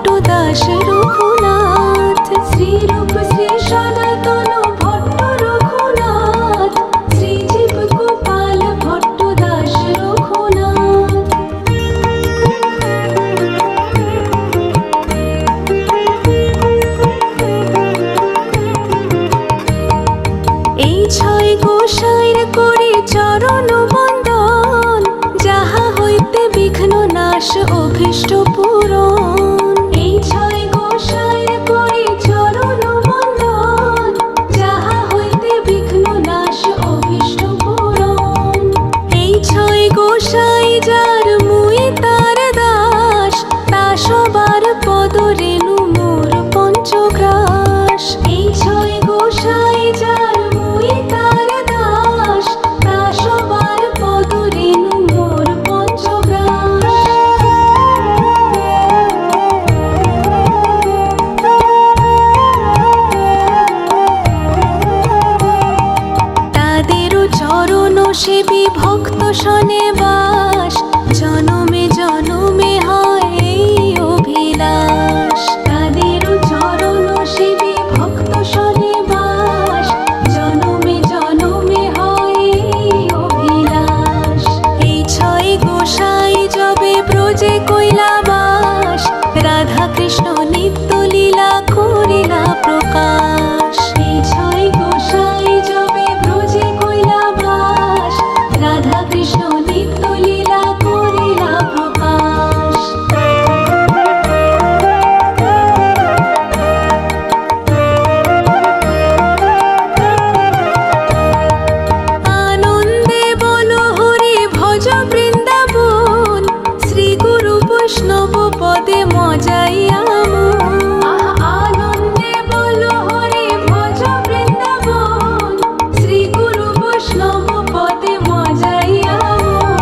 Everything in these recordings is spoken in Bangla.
ভট্টদাস রঘুনাথ, শ্রীরূপ শ্রী সনাতন ভট্ট রঘুনাথ, শ্রীজীব গোপাল ভট্টদাস রঘুনাথ। এই ছয় গোসাইর করি চরণ বন্দন, যাহা হইতে বিঘ্ন নাশ অভীষ্ট পূরণ। এই ছয় গোসাইর করি চরণ বন্দন, যাহা হইতে বিঘ্ন নাশ অভীষ্ট পূরণ। এই ছয় গোসাই যার মুই তার দাস, তা সবার পদ রেণু মোর পঞ্চগ্রাস। এই ছয় গোসাই যার মুই তার দাস, তা সবার পদ রেণু মোর পঞ্চগ্রাস। তাদেরও চরণ সেবী ভক্ত শনে বাস, জনমে জনমে হয় এই অভিলাষ। তাদেরও চরণ সেবী ভক্ত শনে বাস, জনমে জনমে হয় এই অভিলাষ। এই ছয় গোসাই যবে ব্রজে কইলা বাস, রাধা কৃষ্ণ নিত্য লীলা করিলা প্রকাশ। এই ছয় গোসাই যবে ব্রজে কইলা বাস, রাধা কৃষ্ণ নিত্য লীলা করিলা প্রকাশ। আনন্দে বলো হরি ভজ বৃন্দাবন, শ্রী গুরু বৈষ্ণব পদে মজাইয়া মন। আনন্দে বলো হরি ভজ বৃন্দাবন, শ্রী গুরু বৈষ্ণব পদে মজাইয়া মন।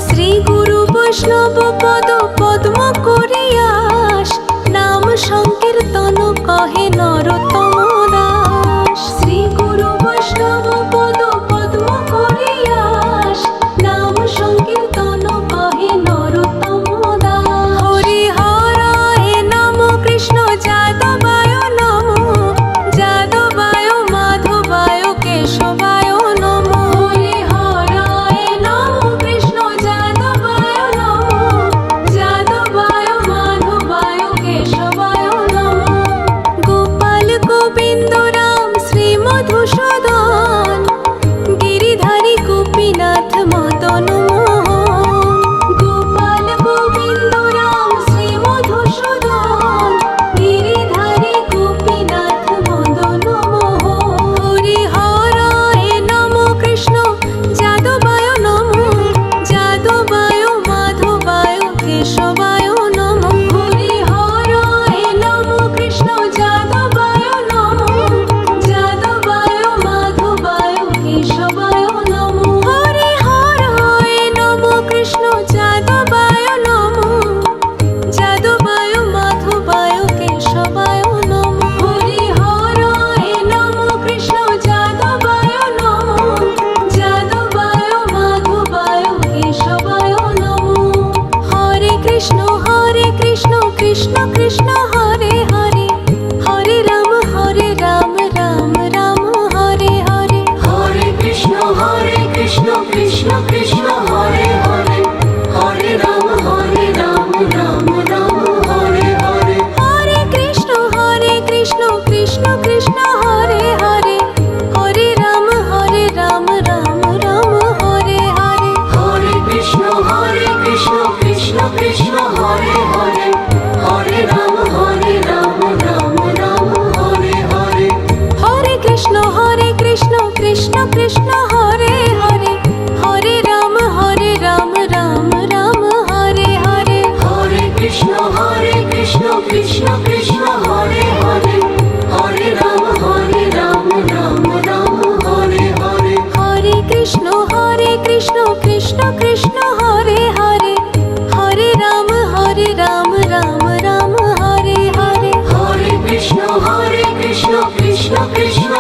শ্রী গুরু বৈষ্ণব পদ পদ্ম করিয়াস, নাম সংকীর্তন কহে নরোত্তম দাস। শ্রী গুরু বৈষ্ণব পদ পদ্ম করিয়াস, নাম সংকীর্তন কহে নরোত্তম দাস। হরি হরায় নম কৃষ্ণ যাদবায় নম, যাদবায় মাধবায় কেশবায় নম। হরি হরায় নম কৃষ্ণ যাদবায় নম, যাদবায় মাধবায় কেশবায় নম। গোপাল গোবিন্দ রাম শ্রী মধুসূদন, গিরিধারী গোপীনাথ মদন মোহন। গোপাল গোবিন্দ রাম শ্রী মধুসূদন, গিরিধারী গোপীনাথ মদন মোহন। হরি হরায় নম কৃষ্ণ যাদবায় নম, যাদবায় মাধবায় কেশবায় নম। হরি হরায় নম কৃষ্ণ যাদবায় নম, যাদবায় মাধবায় কেশবায় নম। হরি হরায় নম কৃষ্ণ যাদবায় নম, যাদবায় মাধবায় কেশবায় নম। হরি হরায় নম কৃষ্ণ যাদবায় নম, যাদবায় মাধবায় কেশবায় নম। হরে কৃষ্ণ কৃষ্ণ কৃষ্ণ হরে হরে, হরে রাম রাম রাম হরে হরে। হরে কৃষ্ণ কৃষ্ণ কৃষ্ণ হরে হরে, হরে রাম রাম রাম হরে হরে। হরে কৃষ্ণ কৃষ্ণ কৃষ্ণ হরে হরে, হরে রাম রাম রাম হরে হরে। হরে কৃষ্ণ কৃষ্ণ কৃষ্ণ হরে হরে, হরে রাম রাম রাম হরে হরে। হরে কৃষ্ণ কৃষ্ণ কৃষ্ণ হরে হরে, হরে রাম রাম রাম হরে হরে। হরে কৃষ্ণ কৃষ্ণ কৃষ্ণ হরে হরে, হরে রাম রাম রাম হরে হরে। হরে কৃষ্ণ কৃষ্ণ কৃষ্ণ হরে হরে, হরে রাম রাম রাম হরে হরে। হরে কৃষ্ণ কৃষ্ণ কৃষ্ণ